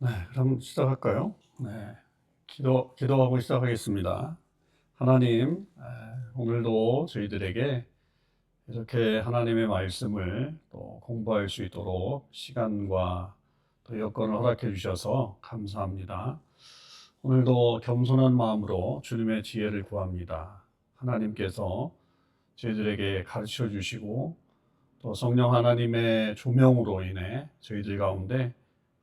네, 그럼 시작할까요? 네, 기도하고 시작하겠습니다. 하나님, 오늘도 저희들에게 이렇게 하나님의 말씀을 또 공부할 수 있도록 시간과 또 여건을 허락해 주셔서 감사합니다. 오늘도 겸손한 마음으로 주님의 지혜를 구합니다. 하나님께서 저희들에게 가르쳐 주시고 또 성령 하나님의 조명으로 인해 저희들 가운데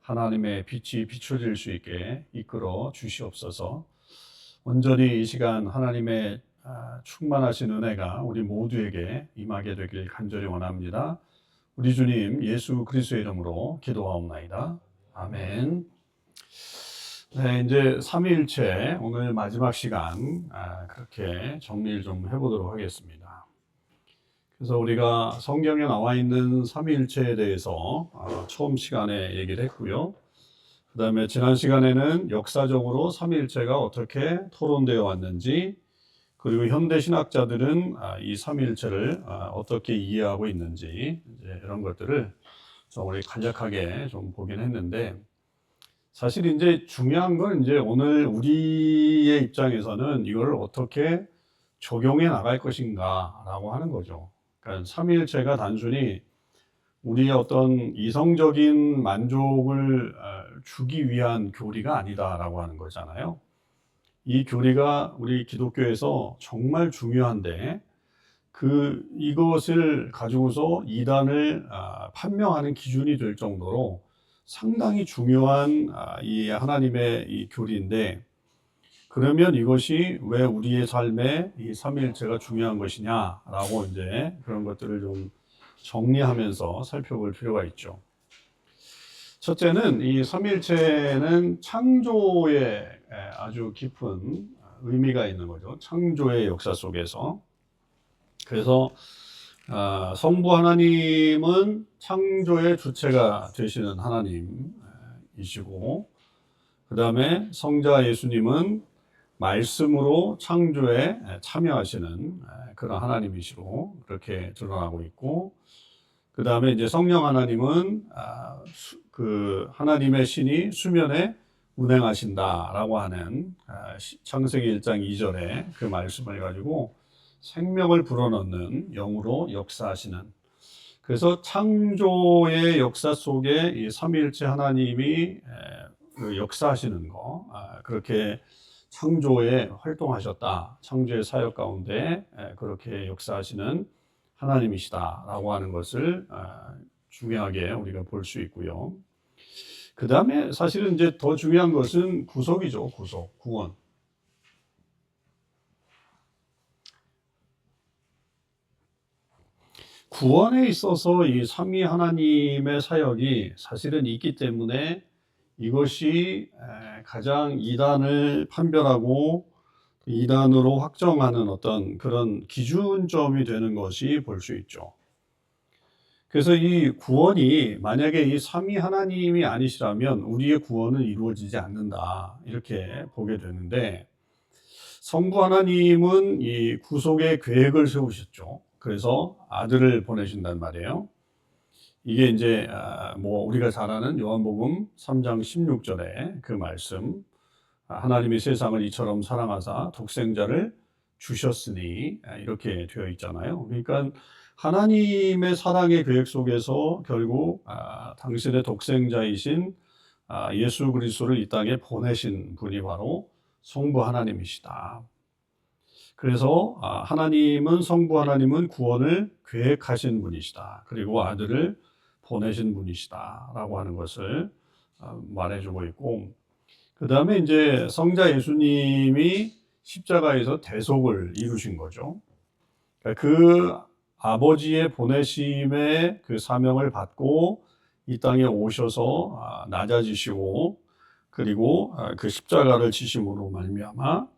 하나님의 빛이 비춰질 수 있게 이끌어 주시옵소서. 온전히 이 시간 하나님의 충만하신 은혜가 우리 모두에게 임하게 되길 간절히 원합니다. 우리 주님 예수 그리스도의 이름으로 기도하옵나이다. 아멘. 네, 이제 삼위일체 오늘 마지막 시간 그렇게 정리를 좀 해보도록 하겠습니다. 그래서 우리가 성경에 나와 있는 삼위일체에 대해서 처음 시간에 얘기를 했고요. 그 다음에 지난 시간에는 역사적으로 삼위일체가 어떻게 토론되어 왔는지, 그리고 현대 신학자들은 이 삼위일체를 어떻게 이해하고 있는지, 이제 이런 것들을 좀 우리 간략하게 좀 보긴 했는데, 사실 이제 중요한 건 이제 오늘 우리의 입장에서는 이걸 어떻게 적용해 나갈 것인가라고 하는 거죠. 그러니까 삼위일체가 단순히 우리의 어떤 이성적인 만족을 주기 위한 교리가 아니다라고 하는 거잖아요. 이 교리가 우리 기독교에서 정말 중요한데 이것을 가지고서 이단을 판명하는 기준이 될 정도로 상당히 중요한 이 하나님의 이 교리인데, 그러면 이것이 왜 우리의 삶에 이 삼위일체가 중요한 것이냐라고 이제 그런 것들을 좀 정리하면서 살펴볼 필요가 있죠. 첫째는 이 삼위일체는 창조에 아주 깊은 의미가 있는 거죠. 창조의 역사 속에서. 그래서 성부 하나님은 창조의 주체가 되시는 하나님이시고, 그 다음에 성자 예수님은 말씀으로 창조에 참여하시는 그런 하나님이시로 그렇게 드러나고 있고, 그 다음에 이제 성령 하나님은 그 하나님의 신이 수면에 운행하신다라고 하는 창세기 1장 2절에 그 말씀을 가지고 생명을 불어넣는 영으로 역사하시는, 그래서 창조의 역사 속에 이 삼위일체 하나님이 그 역사하시는 거, 그렇게 창조에 활동하셨다. 창조의 사역 가운데 그렇게 역사하시는 하나님이시다라고 하는 것을 중요하게 우리가 볼 수 있고요. 그 다음에 사실은 이제 더 중요한 것은 구속이죠. 구원. 구원에 있어서 이 삼위 하나님의 사역이 사실은 있기 때문에 이것이 가장 이단을 판별하고 이단으로 확정하는 어떤 그런 기준점이 되는 것이 볼 수 있죠. 그래서 이 구원이 만약에 이 삼위 하나님이 아니시라면 우리의 구원은 이루어지지 않는다, 이렇게 보게 되는데, 성부 하나님은 이 구속의 계획을 세우셨죠. 그래서 아들을 보내신단 말이에요. 이게 이제 뭐 우리가 잘 아는 요한복음 3장 16절에 그 말씀, 하나님이 세상을 이처럼 사랑하사 독생자를 주셨으니, 이렇게 되어 있잖아요. 그러니까 하나님의 사랑의 계획 속에서 결국 당신의 독생자이신 예수 그리스도를 이 땅에 보내신 분이 바로 성부 하나님이시다. 그래서 하나님은, 성부 하나님은 구원을 계획하신 분이시다. 그리고 아들을 보내신 분이시다라고 하는 것을 말해주고 있고, 그 다음에 이제 성자 예수님이 십자가에서 대속을 이루신 거죠. 그러니까 그 아버지의 보내심의 그 사명을 받고 이 땅에 오셔서 낮아지시고, 그리고 그 십자가를 지심으로 말미암아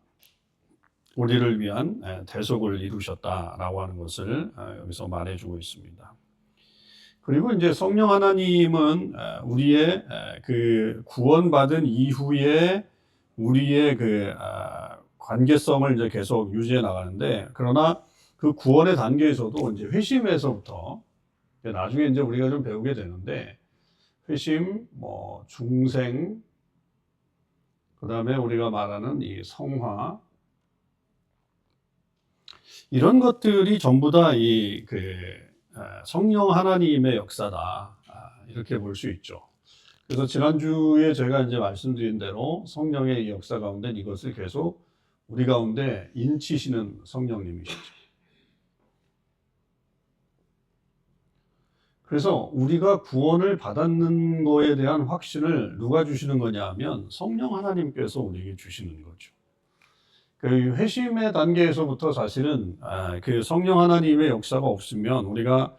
우리를 위한 대속을 이루셨다라고 하는 것을 여기서 말해주고 있습니다. 그리고 이제 성령 하나님은 우리의 그 구원받은 이후에 우리의 그 관계성을 이제 계속 유지해 나가는데, 그러나 그 구원의 단계에서도 이제 회심에서부터 나중에 이제 우리가 좀 배우게 되는데, 회심, 뭐 중생, 그 다음에 우리가 말하는 이 성화, 이런 것들이 전부 다 이 성령 하나님의 역사다. 이렇게 볼 수 있죠. 그래서 지난주에 제가 이제 말씀드린 대로 성령의 이 역사 가운데 이것을 계속 우리 가운데 인치시는 성령님이시죠. 그래서 우리가 구원을 받았는 거에 대한 확신을 누가 주시는 거냐 하면 성령 하나님께서 우리에게 주시는 거죠. 그 회심의 단계에서부터 사실은 그 성령 하나님의 역사가 없으면 우리가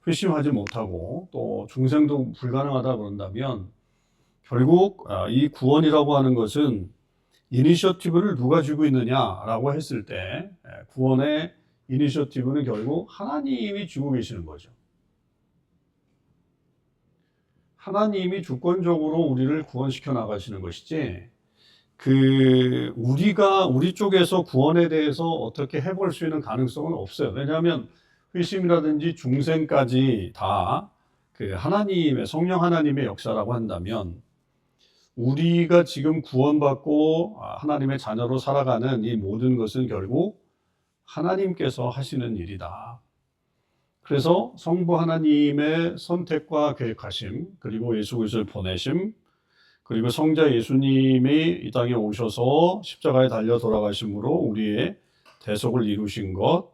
회심하지 못하고 또 중생도 불가능하다 그런다면 결국 이 구원이라고 하는 것은 이니셔티브를 누가 쥐고 있느냐라고 했을 때 구원의 이니셔티브는 결국 하나님이 쥐고 계시는 거죠. 하나님이 주권적으로 우리를 구원시켜 나가시는 것이지 우리가 우리 쪽에서 구원에 대해서 어떻게 해볼 수 있는 가능성은 없어요. 왜냐하면 회심이라든지 중생까지 다 하나님의 성령 하나님의 역사라고 한다면 우리가 지금 구원받고 하나님의 자녀로 살아가는 이 모든 것은 결국 하나님께서 하시는 일이다. 그래서 성부 하나님의 선택과 계획하심, 그리고 예수 그리스도를 보내심, 그리고 성자 예수님이 이 땅에 오셔서 십자가에 달려 돌아가심으로 우리의 대속을 이루신 것,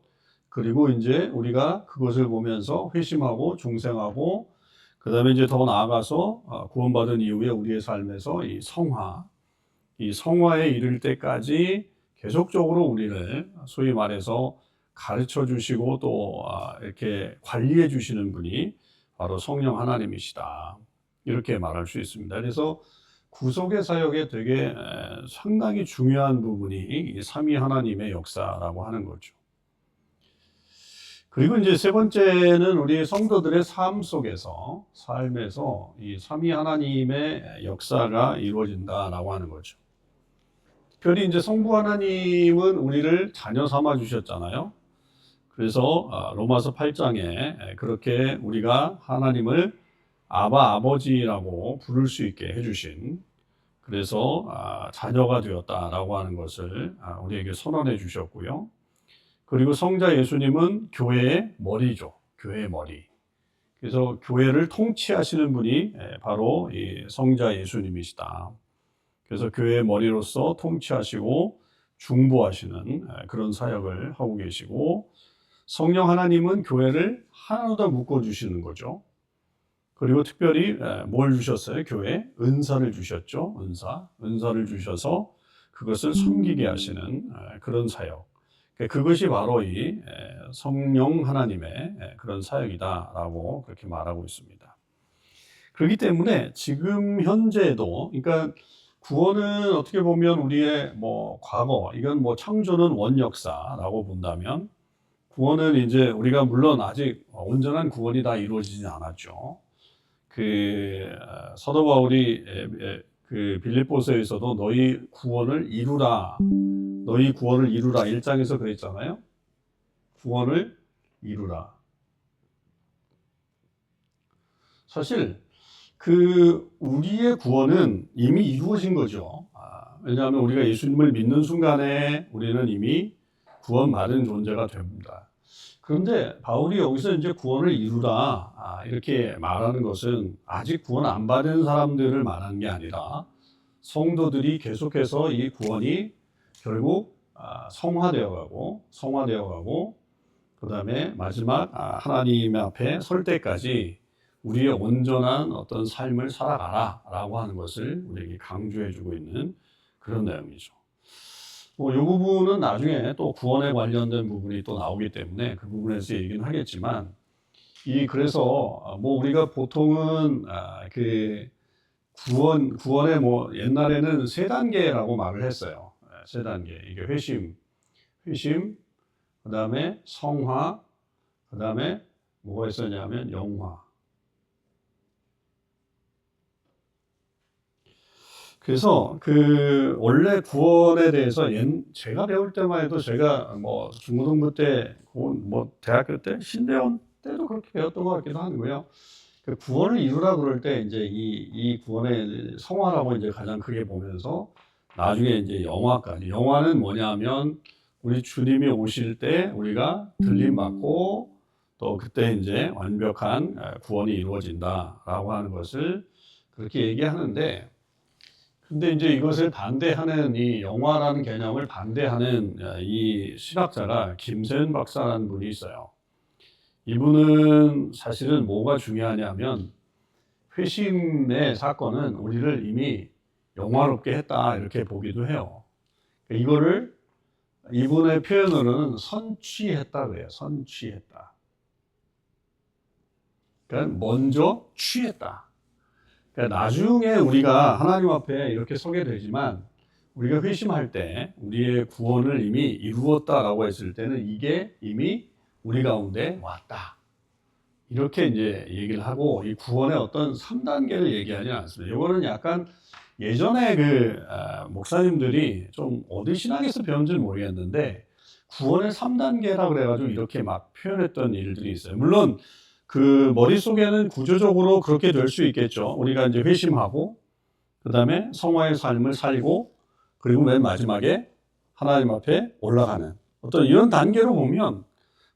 그리고 이제 우리가 그것을 보면서 회심하고 중생하고 그 다음에 이제 더 나아가서 구원받은 이후에 우리의 삶에서 이 성화에 이를 때까지 계속적으로 우리를 소위 말해서 가르쳐 주시고 또 이렇게 관리해 주시는 분이 바로 성령 하나님이시다. 이렇게 말할 수 있습니다. 그래서 구속의 사역에 되게 상당히 중요한 부분이 이 삼위 하나님의 역사라고 하는 거죠. 그리고 이제 세 번째는 우리 성도들의 삶에서 이 삼위 하나님의 역사가 이루어진다라고 하는 거죠. 특별히 이제 성부 하나님은 우리를 자녀 삼아 주셨잖아요. 그래서 로마서 8장에 그렇게 우리가 하나님을 아버지라고 부를 수 있게 해주신, 그래서 자녀가 되었다라고 하는 것을 우리에게 선언해 주셨고요. 그리고 성자 예수님은 교회의 머리죠. 교회의 머리. 그래서 교회를 통치하시는 분이 바로 이 성자 예수님이시다. 그래서 교회의 머리로서 통치하시고 중보하시는 그런 사역을 하고 계시고, 성령 하나님은 교회를 하나로 다 묶어주시는 거죠. 그리고 특별히 뭘 주셨어요? 교회에 은사를 주셨죠. 은사를 주셔서 그것을 섬기게 하시는 그런 사역. 그것이 바로 이 성령 하나님의 그런 사역이다라고 그렇게 말하고 있습니다. 그렇기 때문에 지금 현재도, 그러니까 구원은 어떻게 보면 우리의 과거, 이건 창조는 원역사라고 본다면, 구원은 이제 우리가 물론 아직 온전한 구원이 다 이루어지지 않았죠. 사도 바울이 빌립보서에서도 너희 구원을 이루라 1장에서 그랬잖아요. 구원을 이루라. 사실 우리의 구원은 이미 이루어진 거죠. 왜냐하면 우리가 예수님을 믿는 순간에 우리는 이미 구원받은 존재가 됩니다. 그런데 바울이 여기서 이제 구원을 이루라 이렇게 말하는 것은 아직 구원 안 받은 사람들을 말하는 게 아니라 성도들이 계속해서 이 구원이 결국 성화되어 가고 그 다음에 마지막 하나님 앞에 설 때까지 우리의 온전한 어떤 삶을 살아가라 라고 하는 것을 우리에게 강조해 주고 있는 그런 내용이죠. 이 부분은 나중에 또 구원에 관련된 부분이 또 나오기 때문에 그 부분에서 얘기는 하겠지만, 그래서 우리가 보통은 구원의 옛날에는 세 단계라고 말을 했어요. 세 단계. 이게 회심, 그 다음에 성화, 그 다음에 뭐가 있었냐면 영화. 그래서 원래 구원에 대해서 제가 배울 때만 해도 제가 중고등부 때, 대학교 때, 신대원 때도 그렇게 배웠던 것 같기도 하고요. 구원을 이루라 그럴 때 이제 이 구원의 성화라고 이제 가장 크게 보면서 나중에 이제 영화까지. 영화는 뭐냐면 우리 주님이 오실 때 우리가 들림 받고 또 그때 이제 완벽한 구원이 이루어진다라고 하는 것을 그렇게 얘기하는데, 근데 이제 이것을 반대하는 이 영화라는 개념을 반대하는 이 신학자가 김세은 박사라는 분이 있어요. 이분은 사실은 뭐가 중요하냐면 회심의 사건은 우리를 이미 영화롭게 했다 이렇게 보기도 해요. 이거를 이분의 표현으로는 선취했다 그래요. 선취했다. 그러니까 먼저 취했다. 그러니까 나중에 우리가 하나님 앞에 이렇게 서게 되지만 우리가 회심할 때 우리의 구원을 이미 이루었다라고 했을 때는 이게 이미 우리 가운데 왔다. 이렇게 이제 얘기를 하고 이 구원의 어떤 3단계를 얘기하지 않습니다. 이거는 약간 예전에 목사님들이 좀 어디 신학에서 배운지는 모르겠는데 구원의 3단계라 그래가지고 이렇게 막 표현했던 일들이 있어요. 물론 그 머릿속에는 구조적으로 그렇게 될 수 있겠죠. 우리가 이제 회심하고 그 다음에 성화의 삶을 살고 그리고 맨 마지막에 하나님 앞에 올라가는 어떤 이런 단계로 보면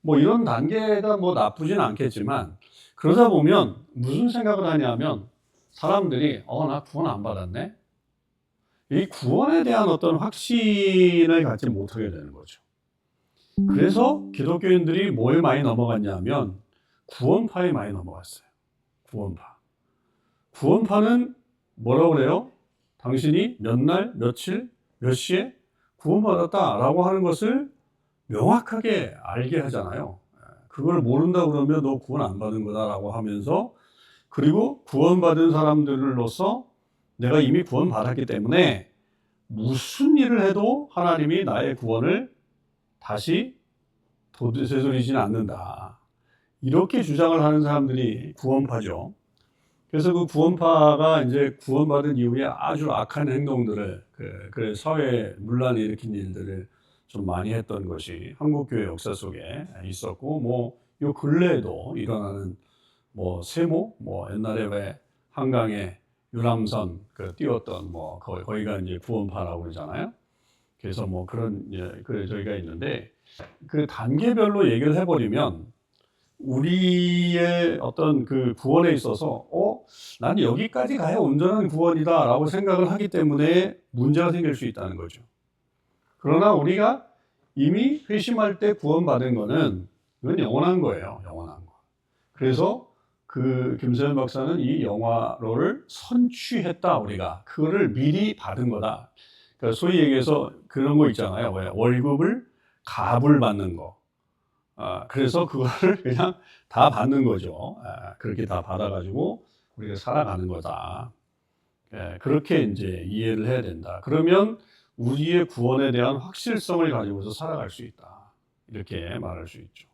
뭐 이런 단계가 뭐 나쁘진 않겠지만 그러다 보면 무슨 생각을 하냐면 사람들이 나 구원 안 받았네. 이 구원에 대한 어떤 확신을 갖지 못하게 되는 거죠. 그래서 기독교인들이 뭐에 많이 넘어갔냐면 구원파에 많이 넘어갔어요. 구원파. 구원파는 뭐라고 그래요? 당신이 몇 날, 며칠, 몇 시에 구원받았다라고 하는 것을 명확하게 알게 하잖아요. 그걸 모른다 그러면 너 구원 안 받은 거다라고 하면서, 그리고 구원받은 사람들로서 내가 이미 구원받았기 때문에 무슨 일을 해도 하나님이 나의 구원을 다시 되돌리지는 않는다. 이렇게 주장을 하는 사람들이 구원파죠. 그래서 그 구원파가 이제 구원받은 이후에 아주 악한 행동들을, 그 사회에 문란을 일으킨 일들을 좀 많이 했던 것이 한국교회 역사 속에 있었고, 뭐, 요 근래에도 일어나는 뭐, 세모, 뭐, 옛날에 왜 한강에 유람선 띄웠던 뭐, 거기가 이제 구원파라고 그러잖아요. 그래서 뭐 그런, 저희가 있는데, 그 단계별로 얘기를 해버리면 우리의 어떤 그 구원에 있어서 나는 여기까지 가야 온전한 구원이다 라고 생각을 하기 때문에 문제가 생길 수 있다는 거죠. 그러나 우리가 이미 회심할 때 구원받은 거는 그건 영원한 거예요. 영원한 거. 그래서 그 김세현 박사는 이 영화로를 선취했다. 우리가 그거를 미리 받은 거다. 그러니까 소위 얘기해서 그런 거 있잖아요. 왜 월급을 갑을 받는 거. 그래서 그거를 그냥 다 받는 거죠. 그렇게 다 받아가지고 우리가 살아가는 거다. 그렇게 이제 이해를 해야 된다. 그러면 우리의 구원에 대한 확실성을 가지고서 살아갈 수 있다. 이렇게 말할 수 있죠.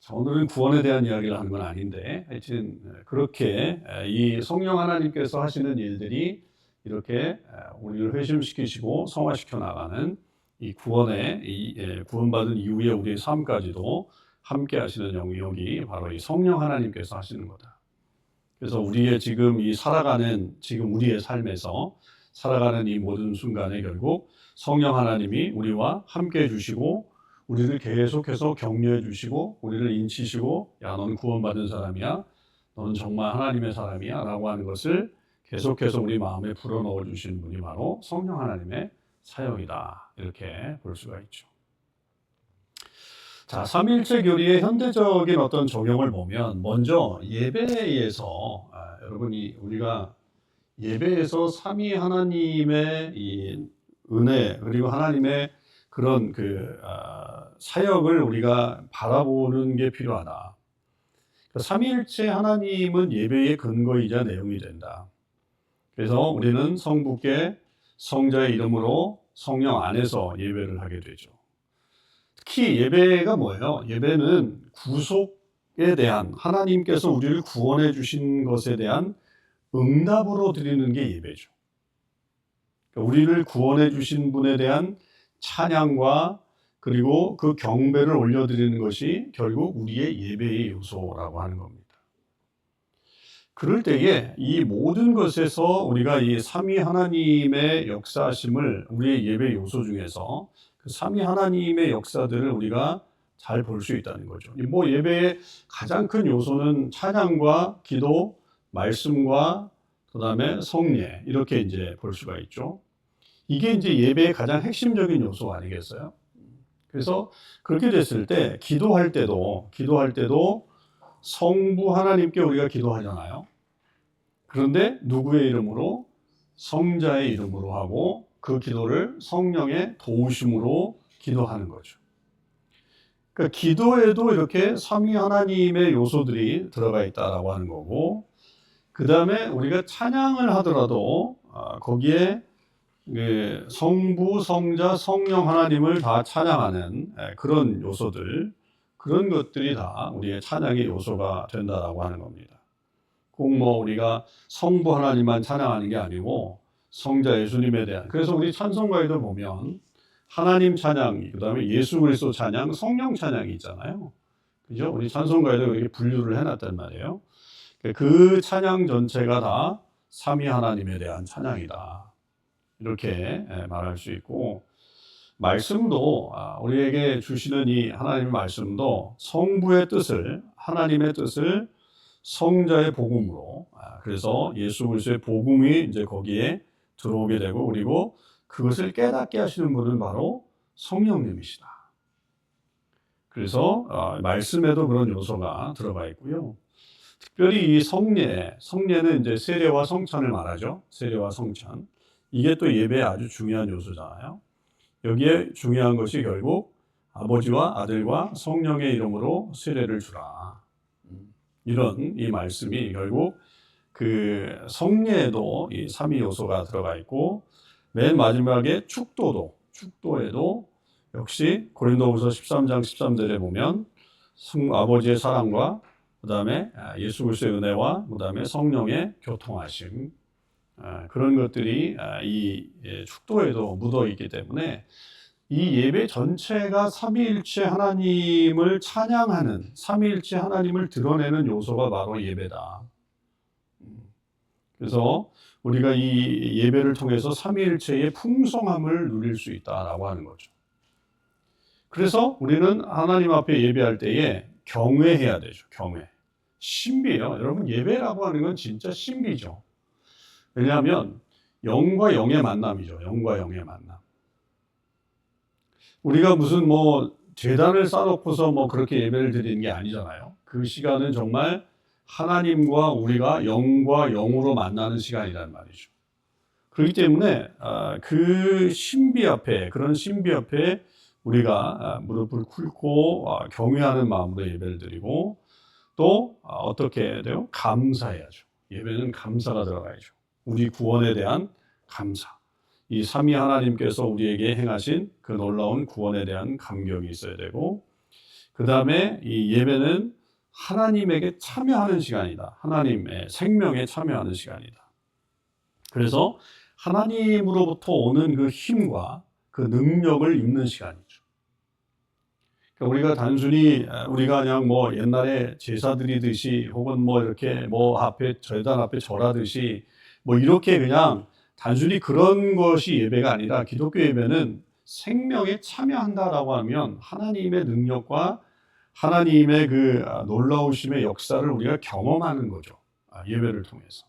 자, 오늘은 구원에 대한 이야기를 하는 건 아닌데, 하여튼 그렇게 이 성령 하나님께서 하시는 일들이 이렇게 우리를 회심시키시고 성화시켜 나가는 이 구원받은 이후에 우리의 삶까지도 함께 하시는 영역이 바로 이 성령 하나님께서 하시는 거다. 그래서 우리의 지금 지금 우리의 삶에서 살아가는 이 모든 순간에 결국 성령 하나님이 우리와 함께 해주시고 우리를 계속해서 격려해 주시고 우리를 인치시고, 야, 너는 구원받은 사람이야, 너는 정말 하나님의 사람이야 라고 하는 것을 계속해서 우리 마음에 불어넣어 주시는 분이 바로 성령 하나님의 사역이다, 이렇게 볼 수가 있죠. 자, 삼위일체 교리의 현대적인 어떤 적용을 보면 먼저 예배에서 여러분이 우리가 예배에서 삼위 하나님의 이 은혜 그리고 하나님의 그런 사역을 우리가 바라보는 게 필요하다. 삼위일체 하나님은 예배의 근거이자 내용이 된다. 그래서 우리는 성부께 성자의 이름으로 성령 안에서 예배를 하게 되죠. 특히 예배가 뭐예요? 예배는 구속에 대한, 하나님께서 우리를 구원해 주신 것에 대한 응답으로 드리는 게 예배죠. 그러니까 우리를 구원해 주신 분에 대한 찬양과 그리고 그 경배를 올려드리는 것이 결국 우리의 예배의 요소라고 하는 겁니다. 그럴 때에 이 모든 것에서 우리가 이 삼위 하나님의 역사하심을 우리의 예배 요소 중에서 그 삼위 하나님의 역사들을 우리가 잘 볼 수 있다는 거죠. 뭐 예배의 가장 큰 요소는 찬양과 기도, 말씀과 그다음에 성례 이렇게 이제 볼 수가 있죠. 이게 이제 예배의 가장 핵심적인 요소 아니겠어요? 그래서 그렇게 됐을 때 기도할 때도 성부 하나님께 우리가 기도하잖아요. 그런데 누구의 이름으로? 성자의 이름으로 하고 그 기도를 성령의 도우심으로 기도하는 거죠. 그러니까 기도에도 이렇게 삼위 하나님의 요소들이 들어가 있다라고 하는 거고, 그 다음에 우리가 찬양을 하더라도 거기에 성부, 성자, 성령 하나님을 다 찬양하는 그런 요소들, 그런 것들이 다 우리의 찬양의 요소가 된다라고 하는 겁니다. 꼭 뭐 우리가 성부 하나님만 찬양하는 게 아니고 성자 예수님에 대한, 그래서 우리 찬송가에도 보면 하나님 찬양, 그 다음에 예수 그리스도 찬양, 성령 찬양이 있잖아요. 그죠? 우리 찬송가에도 이렇게 분류를 해놨단 말이에요. 그 찬양 전체가 다 삼위 하나님에 대한 찬양이다. 이렇게 말할 수 있고, 말씀도 우리에게 주시는 이 하나님의 말씀도 성부의 뜻을, 하나님의 뜻을 성자의 복음으로, 그래서 예수 그리스도의 복음이 이제 거기에 들어오게 되고, 그리고 그것을 깨닫게 하시는 분은 바로 성령님이시다. 그래서 말씀에도 그런 요소가 들어가 있고요. 특별히 이 성례는 이제 세례와 성찬을 말하죠. 세례와 성찬. 이게 또 예배의 아주 중요한 요소잖아요. 여기에 중요한 것이 결국 아버지와 아들과 성령의 이름으로 세례를 주라. 이런 이 말씀이 결국 그 성례에도 이 삼위 요소가 들어가 있고, 맨 마지막에 축도에도 역시 고린도후서 13장 13절에 보면 아버지의 사랑과 그 다음에 예수 그리스도의 은혜와 그 다음에 성령의 교통하심, 그런 것들이 이 축도에도 묻어 있기 때문에 이 예배 전체가 삼위일체 하나님을 찬양하는, 삼위일체 하나님을 드러내는 요소가 바로 예배다. 그래서 우리가 이 예배를 통해서 삼위일체의 풍성함을 누릴 수 있다라고 하는 거죠. 그래서 우리는 하나님 앞에 예배할 때에 경외해야 되죠. 경외. 신비예요. 여러분, 예배라고 하는 건 진짜 신비죠. 왜냐하면 영과 영의 만남이죠. 영과 영의 만남. 우리가 무슨 뭐 제단을 쌓아놓고서 뭐 그렇게 예배를 드리는 게 아니잖아요. 그 시간은 정말 하나님과 우리가 영과 영으로 만나는 시간이란 말이죠. 그렇기 때문에 그 신비 앞에, 그런 신비 앞에 우리가 무릎을 꿇고 경외하는 마음으로 예배를 드리고, 또 어떻게 해야 돼요? 감사해야죠. 예배는 감사가 들어가야죠. 우리 구원에 대한 감사. 이 삼위 하나님께서 우리에게 행하신 그 놀라운 구원에 대한 감격이 있어야 되고, 그 다음에 이 예배는 하나님에게 참여하는 시간이다. 하나님의 생명에 참여하는 시간이다. 그래서 하나님으로부터 오는 그 힘과 그 능력을 입는 시간이죠. 그러니까 우리가 단순히 우리가 그냥 뭐 옛날에 제사 드리듯이 혹은 뭐 이렇게 뭐 앞에 절단 앞에 절하듯이 뭐 이렇게 그냥 단순히 그런 것이 예배가 아니라, 기독교 예배는 생명에 참여한다라고 하면 하나님의 능력과 하나님의 그 놀라우심의 역사를 우리가 경험하는 거죠. 예배를 통해서.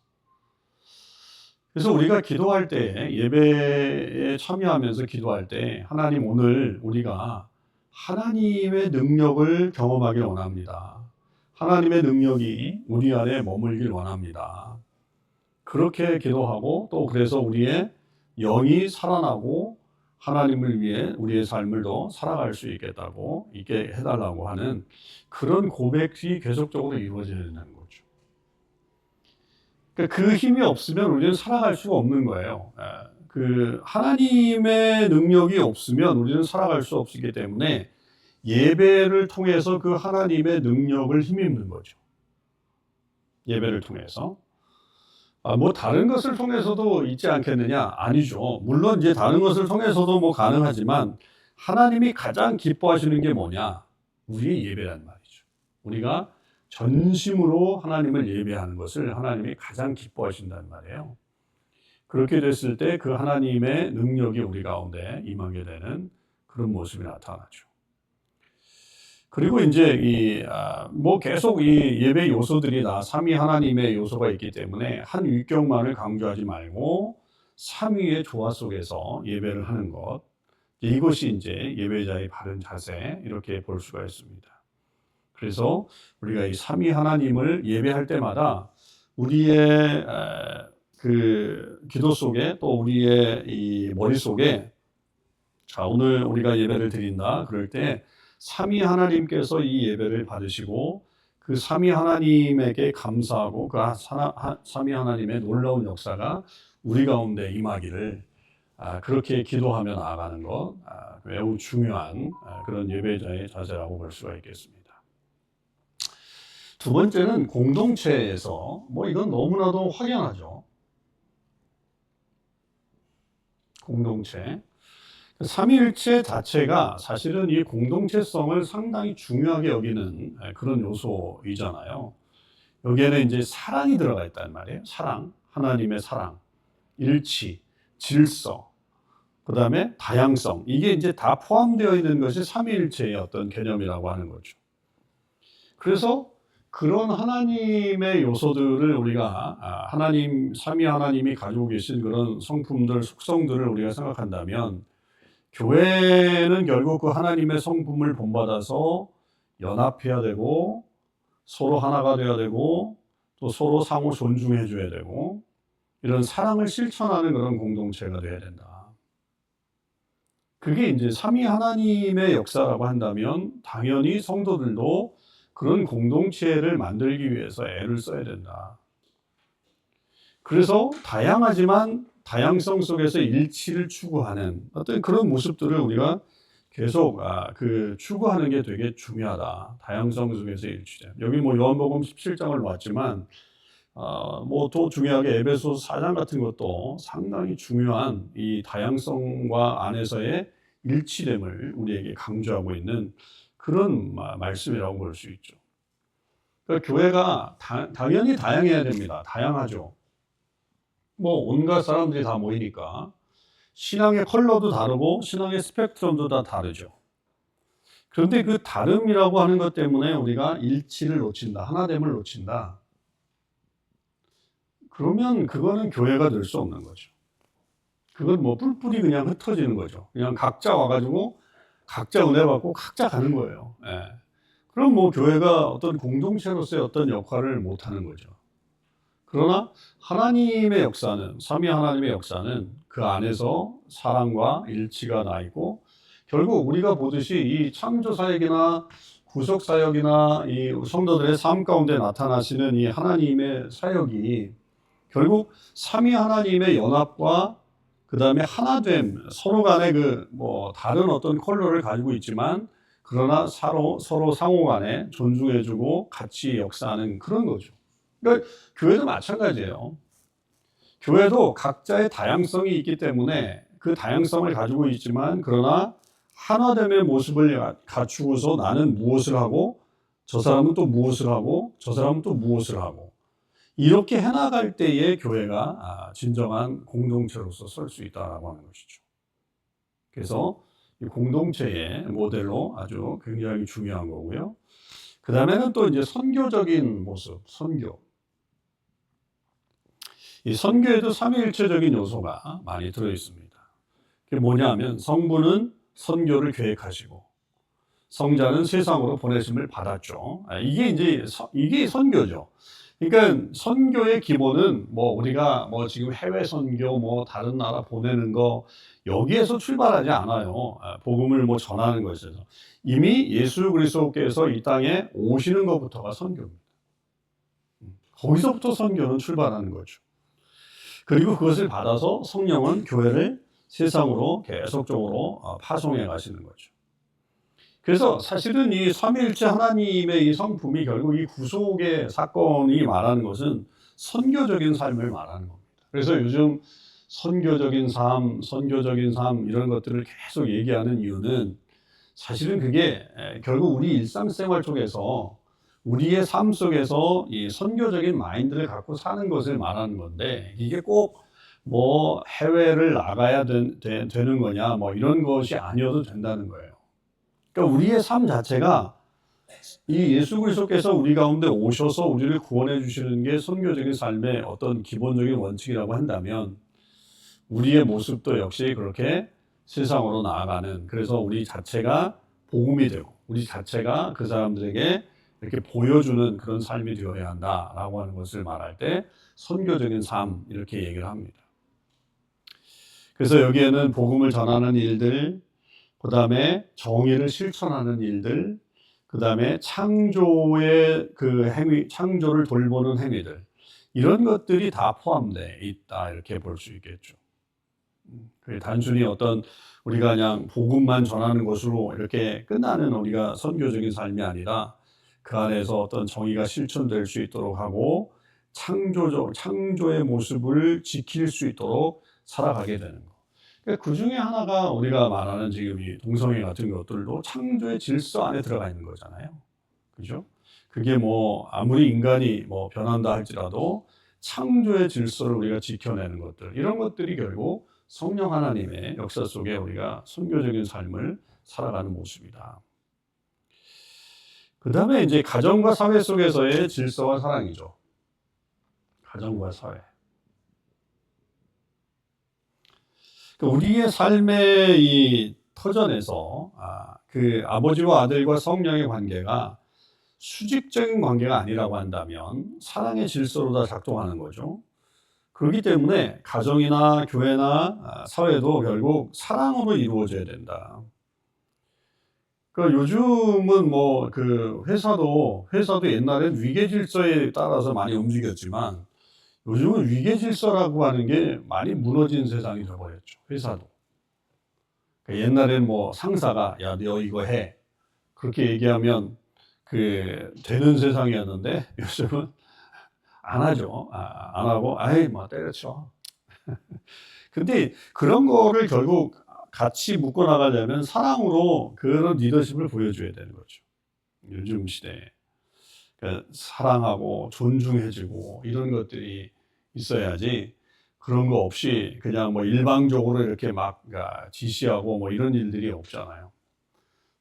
그래서 우리가 기도할 때, 예배에 참여하면서 기도할 때, 하나님 오늘 우리가 하나님의 능력을 경험하길 원합니다. 하나님의 능력이 우리 안에 머물길 원합니다. 그렇게 기도하고, 또 그래서 우리의 영이 살아나고 하나님을 위해 우리의 삶을 더 살아갈 수 있게 해달라고 하는 그런 고백이 계속적으로 이루어져야 된다는 거죠. 그러니까 그 힘이 없으면 우리는 살아갈 수가 없는 거예요. 그 하나님의 능력이 없으면 우리는 살아갈 수 없기 때문에 예배를 통해서 그 하나님의 능력을 힘입는 거죠. 예배를 통해서. 뭐 다른 것을 통해서도 있지 않겠느냐? 아니죠. 물론 이제 다른 것을 통해서도 뭐 가능하지만 하나님이 가장 기뻐하시는 게 뭐냐? 우리의 예배란 말이죠. 우리가 전심으로 하나님을 예배하는 것을 하나님이 가장 기뻐하신다는 말이에요. 그렇게 됐을 때 그 하나님의 능력이 우리 가운데 임하게 되는 그런 모습이 나타나죠. 그리고 이제 뭐 계속 이 예배 요소들이 다 삼위 하나님의 요소가 있기 때문에 한 위격만을 강조하지 말고 삼위의 조화 속에서 예배를 하는 것, 이것이 이제 예배자의 바른 자세, 이렇게 볼 수가 있습니다. 그래서 우리가 이 삼위 하나님을 예배할 때마다 우리의 그 기도 속에, 또 우리의 이 머릿속에, 자, 오늘 우리가 예배를 드린다 그럴 때 삼위 하나님께서 이 예배를 받으시고 그 삼위 하나님에게 감사하고 그 삼위 하나님의 놀라운 역사가 우리 가운데 임하기를 그렇게 기도하며 나아가는 것, 매우 중요한 그런 예배자의 자세라고 볼 수가 있겠습니다. 두 번째는 공동체에서, 뭐 이건 너무나도 확연하죠. 공동체. 삼위일체 자체가 사실은 이 공동체성을 상당히 중요하게 여기는 그런 요소이잖아요. 여기에는 이제 사랑이 들어가 있단 말이에요. 사랑, 하나님의 사랑, 일치, 질서, 그 다음에 다양성. 이게 이제 다 포함되어 있는 것이 삼위일체의 어떤 개념이라고 하는 거죠. 그래서 그런 하나님의 요소들을 우리가 삼위 하나님이 가지고 계신 그런 성품들, 속성들을 우리가 생각한다면 교회는 결국 그 하나님의 성품을 본받아서 연합해야 되고 서로 하나가 되어야 되고 또 서로 상호 존중해 줘야 되고 이런 사랑을 실천하는 그런 공동체가 되어야 된다. 그게 이제 삼위 하나님의 역사라고 한다면 당연히 성도들도 그런 공동체를 만들기 위해서 애를 써야 된다. 그래서 다양하지만 다양성 속에서 일치를 추구하는 어떤 그런 모습들을 우리가 계속 추구하는 게 되게 중요하다. 다양성 속에서 일치됨. 여기 뭐 요한복음 17장을 봤지만 뭐 또 중요하게 에베소서 4장 같은 것도 상당히 중요한 이 다양성과 안에서의 일치됨을 우리에게 강조하고 있는 그런 말씀이라고 볼 수 있죠. 그러니까 교회가 당연히 다양해야 됩니다. 다양하죠. 뭐 온갖 사람들이 다 모이니까 신앙의 컬러도 다르고 신앙의 스펙트럼도 다 다르죠. 그런데 그 다름이라고 하는 것 때문에 우리가 일치를 놓친다, 하나됨을 놓친다. 그러면 그거는 교회가 될 수 없는 거죠. 그건 뭐 뿔뿔이 그냥 흩어지는 거죠. 그냥 각자 와가지고 각자 은혜 받고 각자 가는 거예요. 예. 그럼 뭐 교회가 어떤 공동체로서의 어떤 역할을 못 하는 거죠. 그러나 하나님의 역사는, 삼위 하나님의 역사는 그 안에서 사랑과 일치가 나 있고 결국 우리가 보듯이 이 창조 사역이나 구속 사역이나 이 성도들의 삶 가운데 나타나시는 이 하나님의 사역이 결국 삼위 하나님의 연합과 그 다음에 하나됨, 서로 간에 다른 어떤 컬러를 가지고 있지만 그러나 서로 상호 간에 존중해주고 같이 역사하는 그런 거죠. 그러니까 교회도 마찬가지예요. 교회도 각자의 다양성이 있기 때문에 그 다양성을 가지고 있지만 그러나 하나됨의 모습을 갖추고서 나는 무엇을 하고 저 사람은 또 무엇을 하고 저 사람은 또 무엇을 하고 이렇게 해나갈 때에 교회가 진정한 공동체로서 설 수 있다라고 하는 것이죠. 그래서 이 공동체의 모델로 아주 굉장히 중요한 거고요. 그 다음에는 또 이제 선교적인 모습, 선교. 이 선교에도 삼위일체적인 요소가 많이 들어 있습니다. 그게 뭐냐면 성부는 선교를 계획하시고 성자는 세상으로 보내심을 받았죠. 이게 선교죠. 그러니까 선교의 기본은 우리가 지금 해외 선교 다른 나라 보내는 거 여기에서 출발하지 않아요. 복음을 전하는 것에서 이미 예수 그리스도께서 이 땅에 오시는 것부터가 선교입니다. 거기서부터 선교는 출발하는 거죠. 그리고 그것을 받아서 성령은 교회를 세상으로 계속적으로 파송해 가시는 거죠. 그래서 사실은 이 삼위일체 하나님의 이 성품이 결국 이 구속의 사건이 말하는 것은 선교적인 삶을 말하는 겁니다. 그래서 요즘 선교적인 삶 이런 것들을 계속 얘기하는 이유는 사실은 그게 결국 우리 일상생활 속에서 우리의 삶 속에서 이 선교적인 마인드를 갖고 사는 것을 말하는 건데, 이게 꼭 뭐 해외를 나가야 되는 거냐, 뭐 이런 것이 아니어도 된다는 거예요. 그러니까 우리의 삶 자체가 이 예수 그리스도께서 우리 가운데 오셔서 우리를 구원해 주시는 게 선교적인 삶의 어떤 기본적인 원칙이라고 한다면, 우리의 모습도 역시 그렇게 세상으로 나아가는, 그래서 우리 자체가 복음이 되고 우리 자체가 그 사람들에게 이렇게 보여주는 그런 삶이 되어야 한다라고 하는 것을 말할 때 선교적인 삶, 이렇게 얘기를 합니다. 그래서 여기에는 복음을 전하는 일들, 그 다음에 정의를 실천하는 일들, 그 다음에 창조의 그 행위, 창조를 돌보는 행위들, 이런 것들이 다 포함되어 있다, 이렇게 볼 수 있겠죠. 단순히 어떤 우리가 그냥 복음만 전하는 것으로 이렇게 끝나는 우리가 선교적인 삶이 아니라, 그 안에서 어떤 정의가 실천될 수 있도록 하고 창조의 모습을 지킬 수 있도록 살아가게 되는 것. 그러니까 그 중에 하나가 우리가 말하는 지금 이 동성애 같은 것들도 창조의 질서 안에 들어가 있는 거잖아요. 그죠? 그게 뭐 아무리 인간이 뭐 변한다 할지라도 창조의 질서를 우리가 지켜내는 것들, 이런 것들이 결국 성령 하나님의 역사 속에 우리가 선교적인 삶을 살아가는 모습이다. 그 다음에 이제 가정과 사회 속에서의 질서와 사랑이죠. 가정과 사회. 우리의 삶의 이 터전에서 그 아버지와 아들과 성령의 관계가 수직적인 관계가 아니라고 한다면 사랑의 질서로 다 작동하는 거죠. 그렇기 때문에 가정이나 교회나 사회도 결국 사랑으로 이루어져야 된다. 그러니까 요즘은 뭐 그 회사도 옛날엔 위계 질서에 따라서 많이 움직였지만, 요즘은 위계 질서라고 하는 게 많이 무너진 세상이 되어버렸죠. 회사도. 그러니까 옛날엔 뭐 상사가 야, 너 이거 해, 그렇게 얘기하면 그 되는 세상이었는데, 요즘은 안 하죠. 안 하고 아이 뭐 때려쳐. 근데 그런 거를 결국 같이 묶어 나가려면 사랑으로 그런 리더십을 보여줘야 되는 거죠. 요즘 시대에. 그러니까 사랑하고 존중해주고 이런 것들이 있어야지, 그런 거 없이 그냥 뭐 일방적으로 이렇게 막 지시하고 뭐 이런 일들이 없잖아요.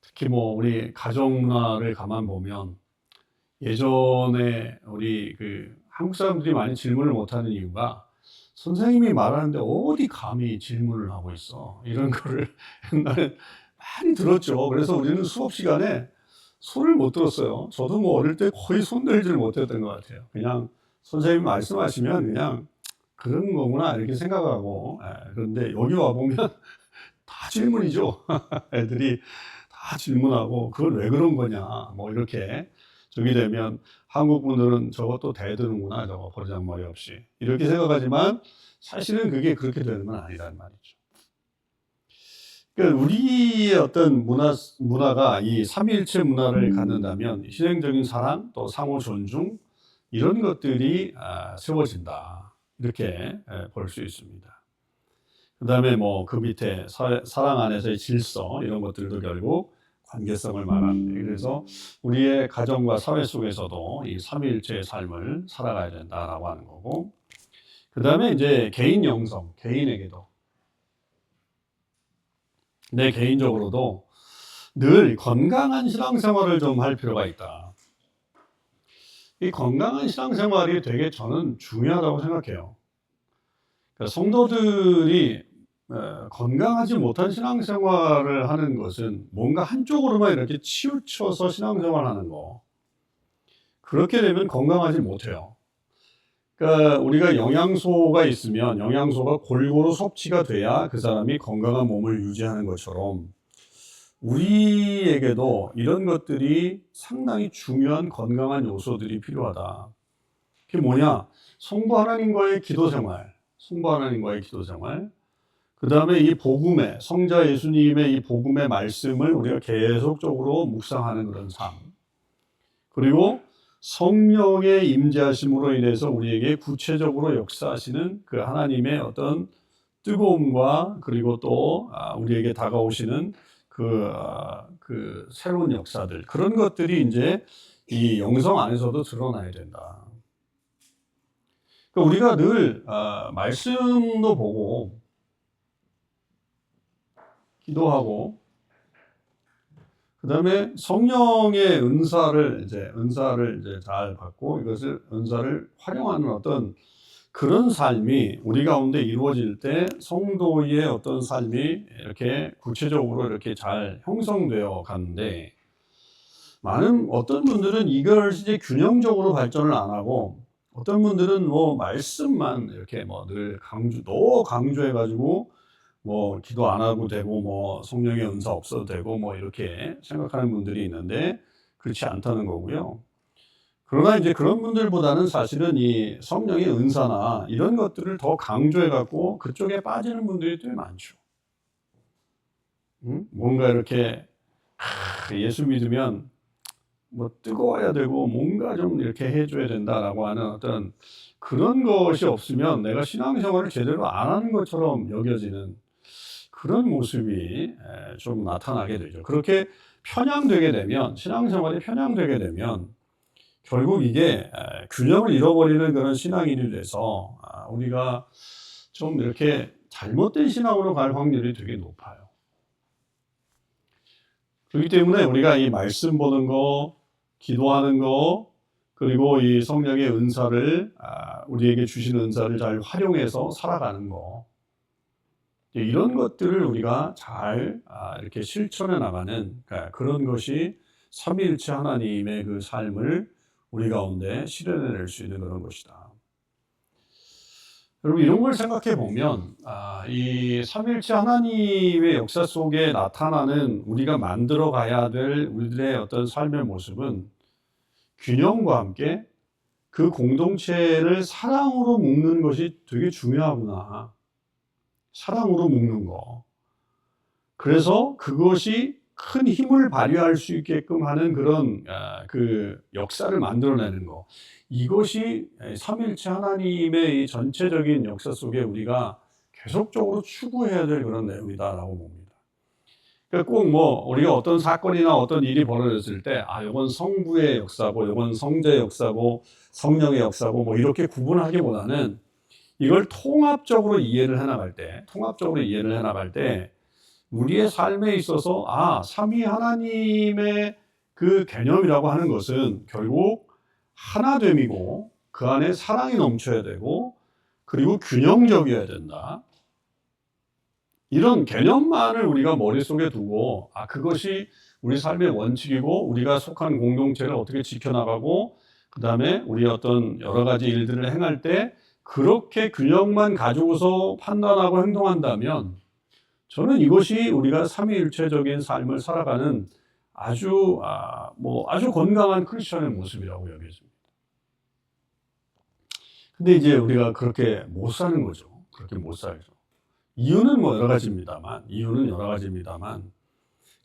특히 뭐 우리 가정 문화를 가만 보면, 예전에 우리 그 한국 사람들이 많이 질문을 못하는 이유가, 선생님이 말하는데 어디 감히 질문을 하고 있어, 이런 거를 옛날에 많이 들었죠. 그래서 우리는 수업 시간에 손을 못 들었어요. 저도 뭐 어릴 때 거의 손 들지를 못했던 것 같아요. 그냥 선생님이 말씀하시면 그냥 그런 거구나 이렇게 생각하고, 그런데 여기 와보면 다 질문이죠. 애들이 다 질문하고 그걸 왜 그런 거냐, 뭐 이렇게 저기 되면 한국 분들은 저것도 대드는구나, 저거 버르장머리 없이, 이렇게 생각하지만 사실은 그게 그렇게 되는 건 아니란 말이죠. 그러니까 우리의 어떤 문화가 이 삼위일체 문화를 갖는다면 희생적인 사랑, 또 상호 존중, 이런 것들이 세워진다, 이렇게 볼 수 있습니다. 그 다음에 뭐 그 밑에 사랑 안에서의 질서, 이런 것들도 결국 관계성을 말합니다. 그래서 우리의 가정과 사회 속에서도 이 삼위일체의 삶을 살아가야 된다라고 하는 거고, 그 다음에 이제 개인 영성, 개인에게도, 내 개인적으로도 늘 건강한 신앙생활을 좀 할 필요가 있다. 이 건강한 신앙생활이 되게 저는 중요하다고 생각해요. 그러니까 성도들이 건강하지 못한 신앙생활을 하는 것은 뭔가 한쪽으로만 이렇게 치우쳐서 신앙생활하는 거, 그렇게 되면 건강하지 못해요. 그러니까 우리가 영양소가 있으면 영양소가 골고루 섭취가 돼야 그 사람이 건강한 몸을 유지하는 것처럼, 우리에게도 이런 것들이 상당히 중요한 건강한 요소들이 필요하다. 그게 뭐냐? 성부 하나님과의 기도 생활, 그 다음에 이 복음의, 성자 예수님의 이 복음의 말씀을 우리가 계속적으로 묵상하는 그런 삶, 그리고 성령의 임재하심으로 인해서 우리에게 구체적으로 역사하시는 그 하나님의 어떤 뜨거움과, 그리고 또 우리에게 다가오시는 그 새로운 역사들, 그런 것들이 이제 이 영성 안에서도 드러나야 된다. 그러니까 우리가 늘 말씀도 보고 기도하고 그다음에 성령의 은사를 이제 잘 받고 이것을 은사를 활용하는 어떤 그런 삶이 우리 가운데 이루어질 때 성도의 어떤 삶이 이렇게 구체적으로 이렇게 잘 형성되어 가는데 많은 어떤 분들은 이걸 이제 균형적으로 발전을 안 하고 어떤 분들은 뭐 말씀만 이렇게 뭐 늘 강조해 가지고 뭐 기도 안 하고 되고 뭐 성령의 은사 없어도 되고 뭐 이렇게 생각하는 분들이 있는데 그렇지 않다는 거고요. 그러나 이제 그런 분들보다는 사실은 이 성령의 은사나 이런 것들을 더 강조해 갖고 그쪽에 빠지는 분들이 꽤 많죠. 뭔가 이렇게 예수 믿으면 뭐 뜨거워야 되고 뭔가 좀 이렇게 해줘야 된다라고 하는 어떤 그런 것이 없으면 내가 신앙생활을 제대로 안 하는 것처럼 여겨지는 그런 모습이 좀 나타나게 되죠. 그렇게 편향되게 되면 신앙생활이 편향되게 되면 결국 이게 균형을 잃어버리는 그런 신앙인이 돼서 우리가 좀 이렇게 잘못된 신앙으로 갈 확률이 되게 높아요. 그렇기 때문에 우리가 이 말씀 보는 거, 기도하는 거, 그리고 이 성령의 은사를 우리에게 주신 은사를 잘 활용해서 살아가는 거, 이런 것들을 우리가 잘 이렇게 실천해 나가는 그런 것이 삼위일체 하나님의 그 삶을 우리 가운데 실현해낼 수 있는 그런 것이다. 여러분 이런 걸 생각해 보면 이 삼위일체 하나님의 역사 속에 나타나는 우리가 만들어 가야 될 우리들의 어떤 삶의 모습은 균형과 함께 그 공동체를 사랑으로 묶는 것이 되게 중요하구나. 사랑으로 묶는 거. 그래서 그것이 큰 힘을 발휘할 수 있게끔 하는 그런 그 역사를 만들어내는 거. 이것이 삼위일체 하나님의 이 전체적인 역사 속에 우리가 계속적으로 추구해야 될 그런 내용이다라고 봅니다. 그러니까 꼭 뭐 우리가 어떤 사건이나 어떤 일이 벌어졌을 때 이건 성부의 역사고 이건 성자의 역사고 성령의 역사고 뭐 이렇게 구분하기보다는 이걸 통합적으로 이해를 해나갈 때 우리의 삶에 있어서 삼위 하나님의 그 개념이라고 하는 것은 결국 하나됨이고 그 안에 사랑이 넘쳐야 되고 그리고 균형적이어야 된다. 이런 개념만을 우리가 머릿속에 두고 그것이 우리 삶의 원칙이고 우리가 속한 공동체를 어떻게 지켜나가고 그 다음에 우리 어떤 여러 가지 일들을 행할 때 그렇게 균형만 가지고서 판단하고 행동한다면 저는 이것이 우리가 삼위일체적인 삶을 살아가는 아주 건강한 크리스천의 모습이라고 여겨집니다. 근데 이제 우리가 그렇게 못 사는 거죠. 그렇게 못 살죠. 이유는 여러 가지입니다만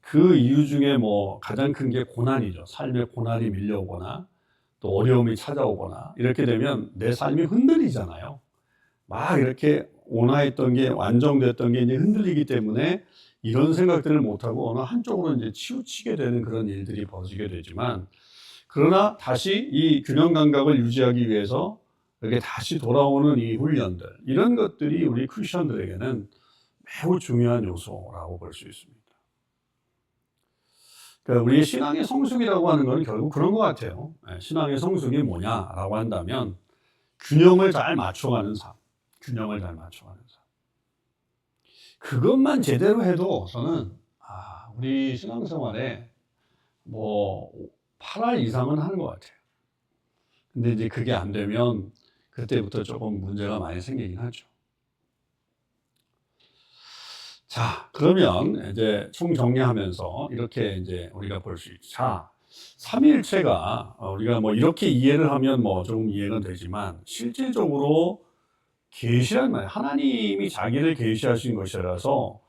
그 이유 중에 가장 큰 게 고난이죠. 삶의 고난이 밀려오거나 또 어려움이 찾아오거나 이렇게 되면 내 삶이 흔들리잖아요. 막 이렇게 온화했던 게 완성됐던 게 이제 흔들리기 때문에 이런 생각들을 못하고 어느 한쪽으로 이제 치우치게 되는 그런 일들이 벌어지게 되지만 그러나 다시 이 균형 감각을 유지하기 위해서 이렇게 다시 돌아오는 이 훈련들 이런 것들이 우리 크리스천들에게는 매우 중요한 요소라고 볼 수 있습니다. 그러니까 우리 신앙의 성숙이라고 하는 건 결국 그런 것 같아요. 신앙의 성숙이 뭐냐라고 한다면 균형을 잘 맞춰가는 삶. 그것만 제대로 해도 저는 우리 신앙생활에 8할 이상은 하는 것 같아요. 근데 이제 그게 안 되면 그때부터 조금 문제가 많이 생기긴 하죠. 자, 그러면 이제 총정리하면서 이렇게 이제 우리가 볼 수 있죠. 자, 삼위일체가 우리가 이렇게 이해를 하면 좀 이해가 되지만 실질적으로 계시란 말이에요. 하나님이 자기를 계시하신 것이라서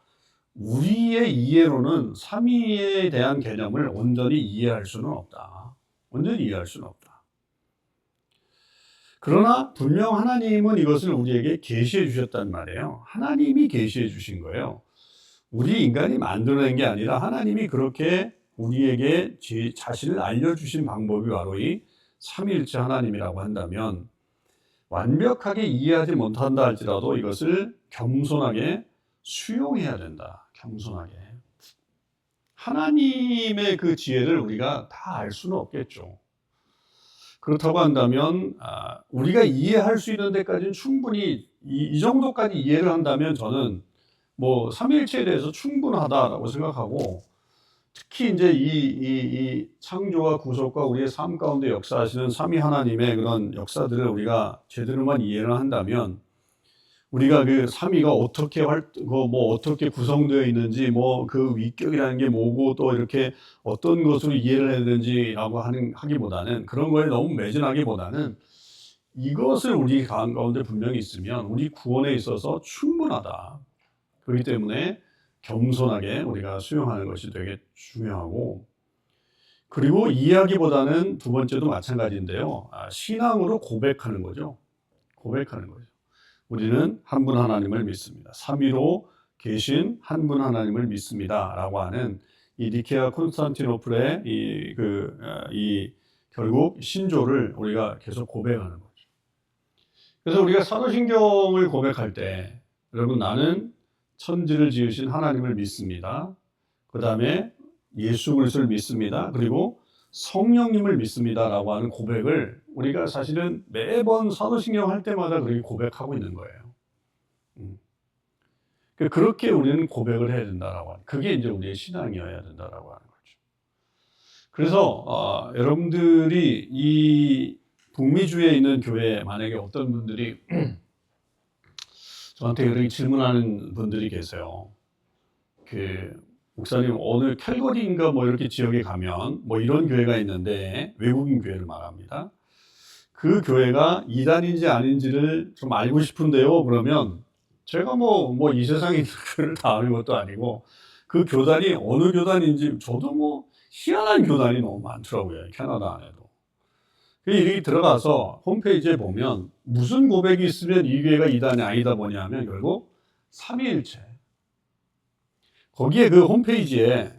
우리의 이해로는 삼위에 대한 개념을 온전히 이해할 수는 없다. 그러나 분명 하나님은 이것을 우리에게 계시해 주셨단 말이에요. 하나님이 계시해 주신 거예요. 우리 인간이 만들어낸 게 아니라 하나님이 그렇게 우리에게 자신을 알려주신 방법이 바로 이 삼위일체 하나님이라고 한다면 완벽하게 이해하지 못한다 할지라도 이것을 겸손하게 수용해야 된다. 겸손하게. 하나님의 그 지혜를 우리가 다 알 수는 없겠죠. 그렇다고 한다면 우리가 이해할 수 있는 데까지는 충분히 이 정도까지 이해를 한다면 저는 뭐 삼위일체에 대해서 충분하다라고 생각하고, 특히 이제 이 창조와 구속과 우리의 삶 가운데 역사하시는 삼위 하나님의 그런 역사들을 우리가 제대로만 이해를 한다면, 우리가 그 삼위가 어떻게 어떻게 구성되어 있는지, 뭐 그 위격이라는 게 뭐고, 또 이렇게 어떤 것으로 이해를 해야 되는지라고 하기보다는, 그런 거에 너무 매진하기보다는 이것을 우리 가운데 분명히 있으면 우리 구원에 있어서 충분하다. 그렇기 때문에 겸손하게 우리가 수용하는 것이 되게 중요하고, 그리고 이해하기보다는 두 번째도 마찬가지인데요. 신앙으로 고백하는 거죠. 고백하는 거죠. 우리는 한 분 하나님을 믿습니다. 삼위로 계신 한 분 하나님을 믿습니다. 라고 하는 이 니케아 콘스탄티노플의 이 결국 신조를 우리가 계속 고백하는 거죠. 그래서 우리가 사도신경을 고백할 때, 여러분, 나는 천지를 지으신 하나님을 믿습니다. 그 다음에 예수 그리스도를 믿습니다. 그리고 성령님을 믿습니다. 라고 하는 고백을 우리가 사실은 매번 사도신경 할 때마다 그렇게 고백하고 있는 거예요. 그렇게 우리는 고백을 해야 된다라고 하는, 그게 이제 우리의 신앙이어야 된다라고 하는 거죠. 그래서 여러분들이 이 북미주에 있는 교회에 만약에 어떤 분들이 저한테 이렇게 질문하는 분들이 계세요. 목사님, 어느 캘거리인가 뭐 이렇게 지역에 가면 뭐 이런 교회가 있는데, 외국인 교회를 말합니다. 그 교회가 이단인지 아닌지를 좀 알고 싶은데요. 그러면 제가 뭐 이 세상에 있는 교회를 다 아는 것도 아니고, 그 교단이 어느 교단인지, 저도 뭐 희한한 교단이 너무 많더라고요. 캐나다 안에도. 이렇게 들어가서 홈페이지에 보면 무슨 고백이 있으면 이 교회가 이단이 아니다 뭐냐면 결국 삼위일체. 거기에 그 홈페이지에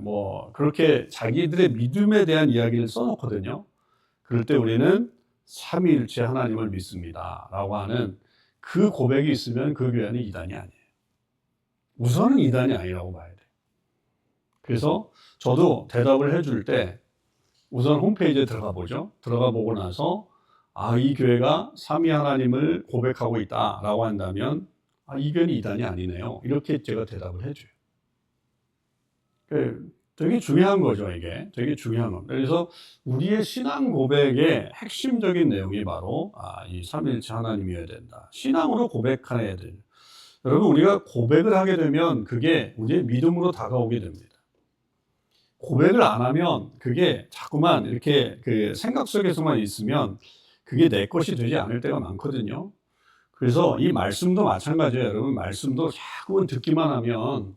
뭐 그렇게 자기들의 믿음에 대한 이야기를 써놓거든요. 그럴 때 우리는 삼위일체 하나님을 믿습니다. 라고 하는 그 고백이 있으면 그 교회는 이단이 아니에요. 우선은 이단이 아니라고 봐야 돼요. 그래서 저도 대답을 해줄 때 우선 홈페이지에 들어가 보죠. 들어가 보고 나서 이 교회가 삼위 하나님을 고백하고 있다라고 한다면 이 교회는 이단이 아니네요. 이렇게 제가 대답을 해줘요. 되게 중요한 거죠, 이게. 되게 중요한 겁니다. 그래서 우리의 신앙 고백의 핵심적인 내용이 바로 이 삼위일체 하나님이어야 된다. 신앙으로 고백해야 돼요. 여러분, 우리가 고백을 하게 되면 그게 우리의 믿음으로 다가오게 됩니다. 고백을 안 하면 그게 자꾸만 이렇게 그 생각 속에서만 있으면 그게 내 것이 되지 않을 때가 많거든요. 그래서 이 말씀도 마찬가지예요. 여러분, 말씀도 자꾸만 듣기만 하면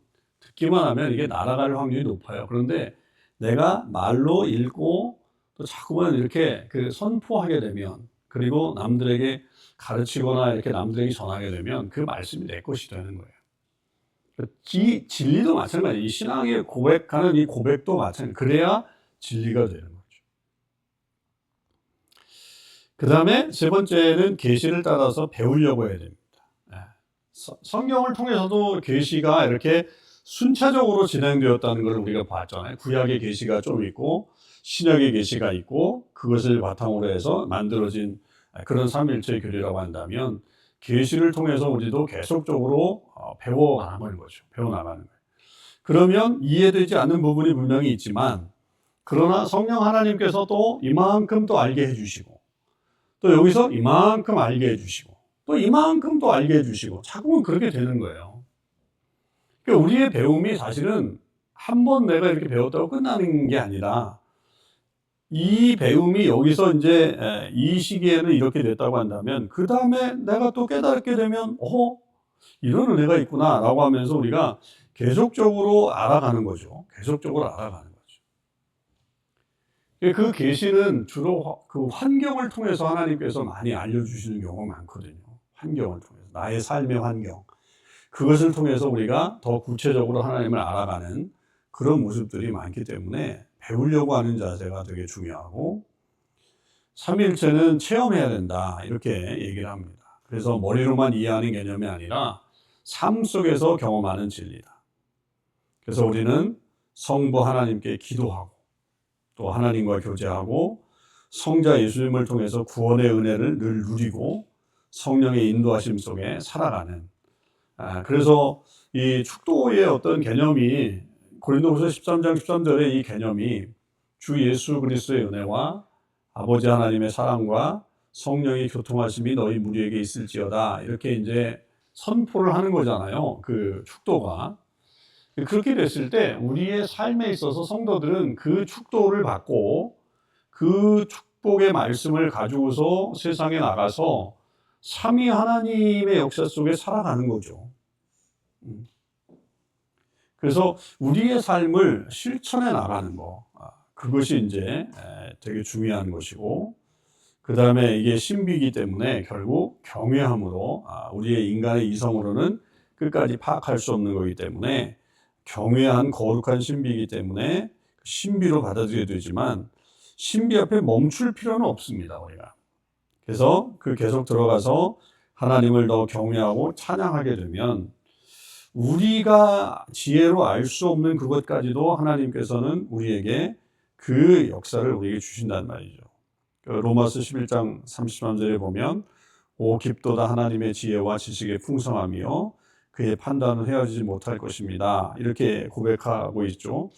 이게 날아갈 확률이 높아요. 그런데 내가 말로 읽고 또 자꾸만 이렇게 그 선포하게 되면, 그리고 남들에게 가르치거나 이렇게 남들에게 전하게 되면 그 말씀이 내 것이 되는 거예요. 진리도 마찬가지예요. 이 신앙에 고백하는 이 고백도 마찬가지예요. 그래야 진리가 되는 거죠. 그 다음에 세 번째는 계시를 따라서 배우려고 해야 됩니다. 성경을 통해서도 계시가 이렇게 순차적으로 진행되었다는 걸 우리가 봤잖아요. 구약의 계시가 좀 있고 신약의 계시가 있고, 그것을 바탕으로 해서 만들어진 그런 삼위일체 교리라고 한다면, 계시를 통해서 우리도 계속적으로 배워나가는 거죠. 배워나가는 거예요. 그러면 이해되지 않는 부분이 분명히 있지만, 그러나 성령 하나님께서 또 이만큼 또 알게 해주시고, 또 여기서 이만큼 알게 해주시고, 또 이만큼 또 알게 해주시고, 자꾸만 그렇게 되는 거예요. 그러니까 우리의 배움이 사실은 한 번 내가 이렇게 배웠다고 끝나는 게 아니라, 이 배움이 여기서 이제 이 시기에는 이렇게 됐다고 한다면, 그 다음에 내가 또 깨닫게 되면 이런 은혜가 있구나 라고 하면서 우리가 계속적으로 알아가는 거죠. 계속적으로 알아가는 거죠. 그 계시는 주로 그 환경을 통해서 하나님께서 많이 알려주시는 경우가 많거든요. 환경을 통해서, 나의 삶의 환경, 그것을 통해서 우리가 더 구체적으로 하나님을 알아가는 그런 모습들이 많기 때문에 배우려고 하는 자세가 되게 중요하고, 삼위일체는 체험해야 된다 이렇게 얘기를 합니다. 그래서 머리로만 이해하는 개념이 아니라 삶 속에서 경험하는 진리다. 그래서 우리는 성부 하나님께 기도하고 또 하나님과 교제하고 성자 예수님을 통해서 구원의 은혜를 늘 누리고 성령의 인도하심 속에 살아가는, 그래서 이 축도의 어떤 개념이 고린도후서 13장 13절의 이 개념이 주 예수 그리스도의 은혜와 아버지 하나님의 사랑과 성령의 교통하심이 너희 무리에게 있을지어다 이렇게 이제 선포를 하는 거잖아요. 그 축도가. 그렇게 됐을 때 우리의 삶에 있어서 성도들은 그 축도를 받고 그 축복의 말씀을 가지고서 세상에 나가서 삼위 하나님의 역사 속에 살아가는 거죠. 그래서 우리의 삶을 실천해 나가는 거, 그것이 이제 되게 중요한 것이고, 그 다음에 이게 신비이기 때문에 결국 경외함으로, 우리의 인간의 이성으로는 끝까지 파악할 수 없는 거기 때문에 경외한 거룩한 신비이기 때문에 신비로 받아들여야 되지만 신비 앞에 멈출 필요는 없습니다, 우리가. 그래서 그 계속 들어가서 하나님을 더 경외하고 찬양하게 되면 우리가 지혜로 알 수 없는 그것까지도 하나님께서는 우리에게 그 역사를 우리에게 주신단 말이죠. 로마서 11장 33절에 보면 오 깊도다 하나님의 지혜와 지식의 풍성함이요 그의 판단은 헤어지지 못할 것입니다. 이렇게 고백하고 있죠.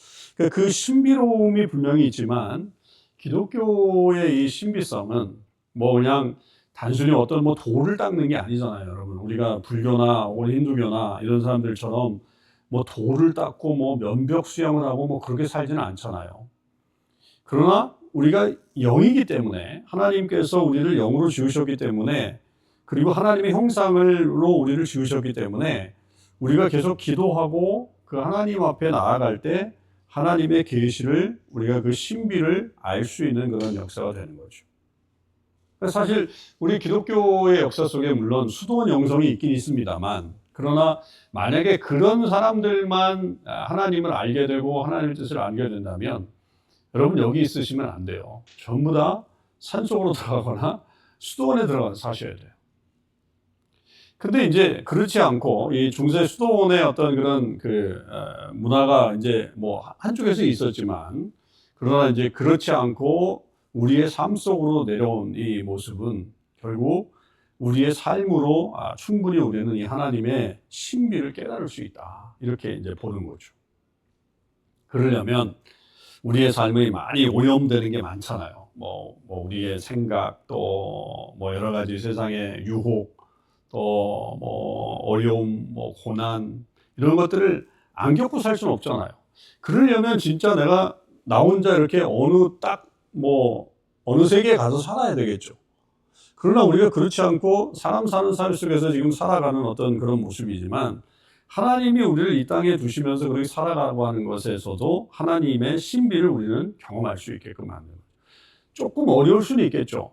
그 신비로움이 분명히 있지만 기독교의 이 신비성은 뭐 그냥 단순히 어떤 뭐 돌을 닦는 게 아니잖아요, 여러분. 우리가 불교나 혹은 힌두교나 이런 사람들처럼 뭐 돌을 닦고 뭐 면벽 수양을 하고 뭐 그렇게 살지는 않잖아요. 그러나 우리가 영이기 때문에 하나님께서 우리를 영으로 지으셨기 때문에 그리고 하나님의 형상으로 우리를 지으셨기 때문에 우리가 계속 기도하고 그 하나님 앞에 나아갈 때 하나님의 계시를 우리가 그 신비를 알 수 있는 그런 역사가 되는 거죠. 사실 우리 기독교의 역사 속에 물론 수도원 영성이 있긴 있습니다만 그러나 만약에 그런 사람들만 하나님을 알게 되고 하나님의 뜻을 알게 된다면 여러분 여기 있으시면 안 돼요. 전부 다 산속으로 들어가거나 수도원에 들어가서 사셔야 돼요. 근데 이제 그렇지 않고 이 중세 수도원의 어떤 그런 그 문화가 이제 뭐 한쪽에서 있었지만 그러나 이제 그렇지 않고 우리의 삶 속으로 내려온 이 모습은 결국 우리의 삶으로 충분히 우리는 이 하나님의 신비를 깨달을 수 있다. 이렇게 이제 보는 거죠. 그러려면 우리의 삶이 많이 오염되는 게 많잖아요. 뭐 우리의 생각 또 뭐 여러 가지 세상의 유혹 또 뭐 어려움 뭐 고난 이런 것들을 안 겪고 살 수는 없잖아요. 그러려면 진짜 내가 나 혼자 이렇게 어느 세계에 가서 살아야 되겠죠. 그러나 우리가 그렇지 않고 사람 사는 삶 속에서 지금 살아가는 어떤 그런 모습이지만 하나님이 우리를 이 땅에 두시면서 그렇게 살아가고 하는 것에서도 하나님의 신비를 우리는 경험할 수 있게끔 만드는 거죠. 조금 어려울 수는 있겠죠.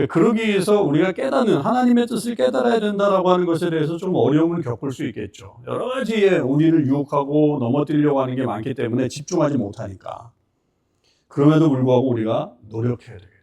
그러기 위해서 우리가 깨닫는 하나님의 뜻을 깨달아야 된다라고 하는 것에 대해서 좀 어려움을 겪을 수 있겠죠. 여러 가지에 우리를 유혹하고 넘어뜨리려고 하는 게 많기 때문에 집중하지 못하니까. 그럼에도 불구하고 우리가 노력해야 되겠죠.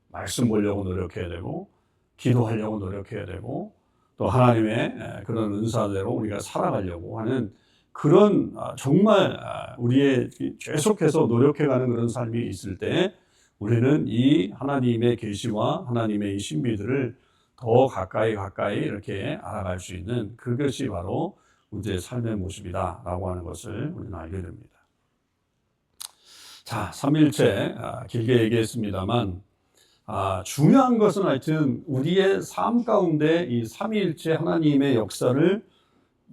말씀 보려고 노력해야 되고 기도하려고 노력해야 되고 또 하나님의 그런 은사대로 우리가 살아가려고 하는 그런 정말 우리의 계속해서 노력해가는 그런 삶이 있을 때 우리는 이 하나님의 계시와 하나님의 이 신비들을 더 가까이 이렇게 알아갈 수 있는 그것이 바로 우리의 삶의 모습이다라고 하는 것을 우리는 알게 됩니다. 자, 삼위일체 길게 얘기했습니다만 중요한 것은 하여튼 우리의 삶 가운데 이 삼위일체 하나님의 역사를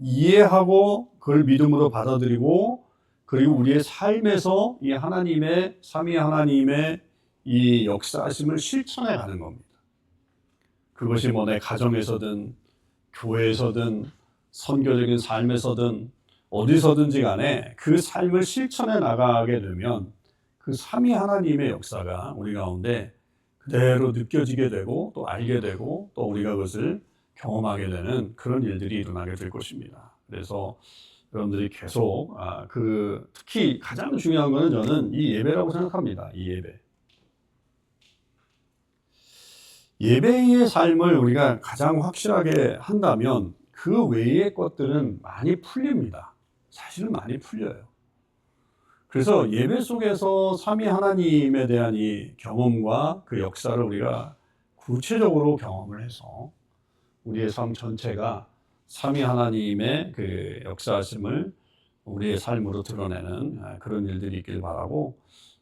이해하고 그걸 믿음으로 받아들이고 그리고 우리의 삶에서 이 하나님의 삼위 하나님의 이 역사하심을 실천해 가는 겁니다. 그것이 뭐 내 가정에서든 교회에서든 선교적인 삶에서든 어디서든지 간에 그 삶을 실천해 나가게 되면 그 삼위 하나님의 역사가 우리 가운데 그대로 느껴지게 되고 또 알게 되고 또 우리가 그것을 경험하게 되는 그런 일들이 일어나게 될 것입니다. 그래서 여러분들이 계속 특히 가장 중요한 거는 저는 이 예배라고 생각합니다. 이 예배. 예배의 삶을 우리가 가장 확실하게 한다면 그 외의 것들은 많이 풀립니다. 사실은 많이 풀려요. 그래서 예배 속에서 삼위 하나님에 대한 이 경험과 그 역사를 우리가 구체적으로 경험을 해서 우리의 삶 전체가 삼위 하나님의 그 역사하심을 우리의 삶으로 드러내는 그런 일들이 있길 바라고,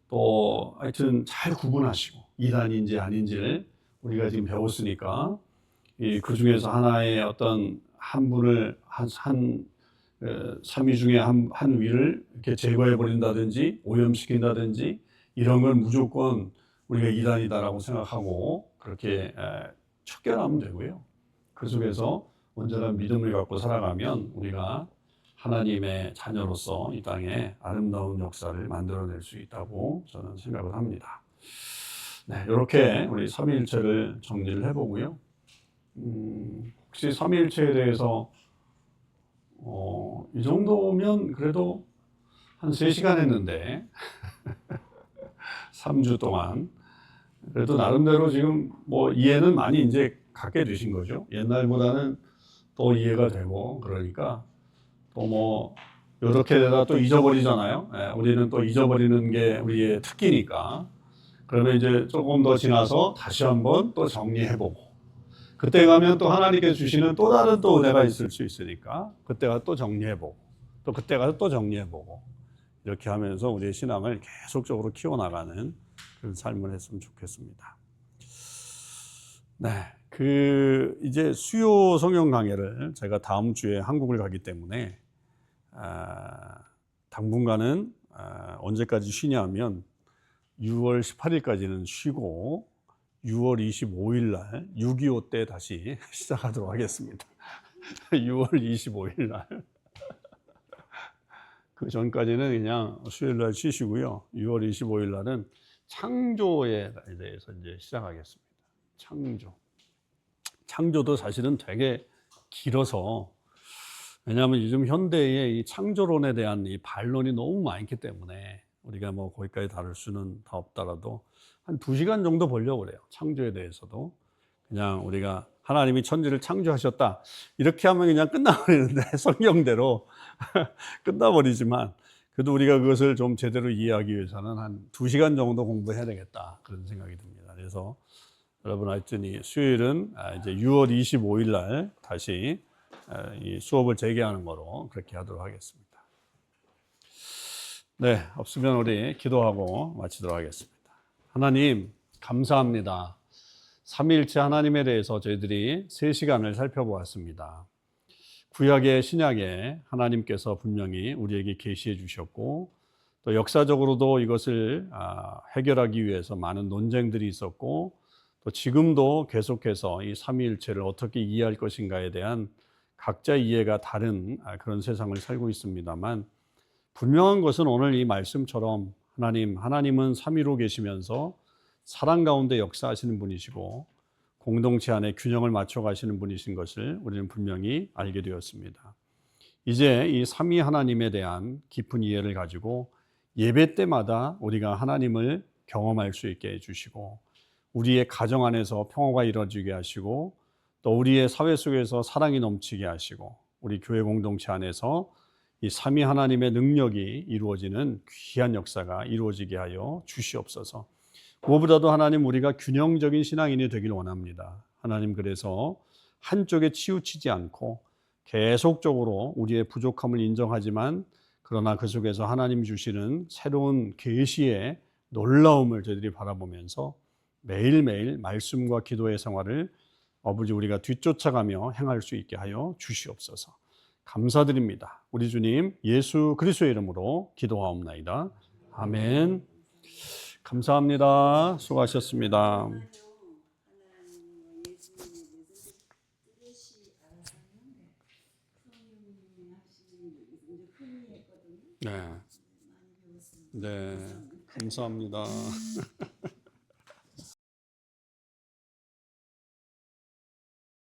또 하여튼 잘 구분하시고 이단인지 아닌지를 우리가 지금 배웠으니까 그 중에서 하나의 어떤 한 분을 삼위 중에 한 위를 이렇게 제거해 버린다든지 오염시킨다든지 이런 건 무조건 우리가 이단이다라고 생각하고 그렇게 척결하면 되고요. 그 속에서 온전한 믿음을 갖고 살아가면 우리가 하나님의 자녀로서 이 땅에 아름다운 역사를 만들어낼 수 있다고 저는 생각을 합니다. 네, 이렇게 우리 삼위일체를 정리를 해보고요. 혹시 삼위일체에 대해서 이 정도면 그래도 한 3시간 했는데 3주 동안 그래도 나름대로 지금 뭐 이해는 많이 이제 갖게 되신 거죠. 옛날보다는 또 이해가 되고 그러니까 또 뭐 이렇게 되다 또 잊어버리잖아요. 우리는 또 잊어버리는 게 우리의 특기니까. 그러면 이제 조금 더 지나서 다시 한번 또 정리해보고 그때 가면 또 하나님께서 주시는 또 다른 또 은혜가 있을 수 있으니까 그때가 또 정리해보고 또 그때 가서 또 정리해보고 이렇게 하면서 우리의 신앙을 계속적으로 키워나가는 그런 삶을 했으면 좋겠습니다. 네, 이제 수요 성경 강해를 제가 다음 주에 한국을 가기 때문에 당분간은 언제까지 쉬냐면 6월 18일까지는 쉬고 6월 25일 날 6.25 때 다시 시작하도록 하겠습니다. 6월 25일 날. 그 전까지는 그냥 수요일 날 쉬시고요. 6월 25일 날은 창조에 대해서 이제 시작하겠습니다. 창조도 사실은 되게 길어서, 왜냐하면 요즘 현대의 이 창조론에 대한 이 반론이 너무 많기 때문에 우리가 뭐 거기까지 다룰 수는 다 없더라도 한 2시간 정도 보려고 그래요. 창조에 대해서도. 그냥 우리가 하나님이 천지를 창조하셨다 이렇게 하면 그냥 끝나버리는데 성경대로 끝나버리지만, 그래도 우리가 그것을 좀 제대로 이해하기 위해서는 한 2시간 정도 공부해야 되겠다 그런 생각이 듭니다. 그래서 여러분 하여튼 이 수요일은 이제 6월 25일 날 다시 이 수업을 재개하는 거로 그렇게 하도록 하겠습니다. 네, 없으면 우리 기도하고 마치도록 하겠습니다. 하나님 감사합니다. 삼위일체 하나님에 대해서 저희들이 3시간을 살펴보았습니다. 구약의 신약에 하나님께서 분명히 우리에게 계시해 주셨고 또 역사적으로도 이것을 해결하기 위해서 많은 논쟁들이 있었고 또 지금도 계속해서 이 삼위일체를 어떻게 이해할 것인가에 대한 각자 이해가 다른 그런 세상을 살고 있습니다만, 분명한 것은 오늘 이 말씀처럼 하나님은 삼위로 계시면서 사랑 가운데 역사하시는 분이시고 공동체 안에 균형을 맞춰 가시는 분이신 것을 우리는 분명히 알게 되었습니다. 이제 이 삼위 하나님에 대한 깊은 이해를 가지고 예배 때마다 우리가 하나님을 경험할 수 있게 해주시고 우리의 가정 안에서 평화가 이루어지게 하시고 또 우리의 사회 속에서 사랑이 넘치게 하시고 우리 교회 공동체 안에서 이 삼위 하나님의 능력이 이루어지는 귀한 역사가 이루어지게 하여 주시옵소서. 무엇보다도 하나님, 우리가 균형적인 신앙인이 되길 원합니다. 하나님, 그래서 한쪽에 치우치지 않고 계속적으로 우리의 부족함을 인정하지만 그러나 그 속에서 하나님 주시는 새로운 계시의 놀라움을 저희들이 바라보면서 매일매일 말씀과 기도의 생활을 아버지 우리가 뒤쫓아가며 행할 수 있게 하여 주시옵소서. 감사드립니다. 우리 주님 예수 그리스도의 이름으로 기도하옵나이다. 아멘. 감사합니다. 수고하셨습니다. 네, 네, 감사합니다.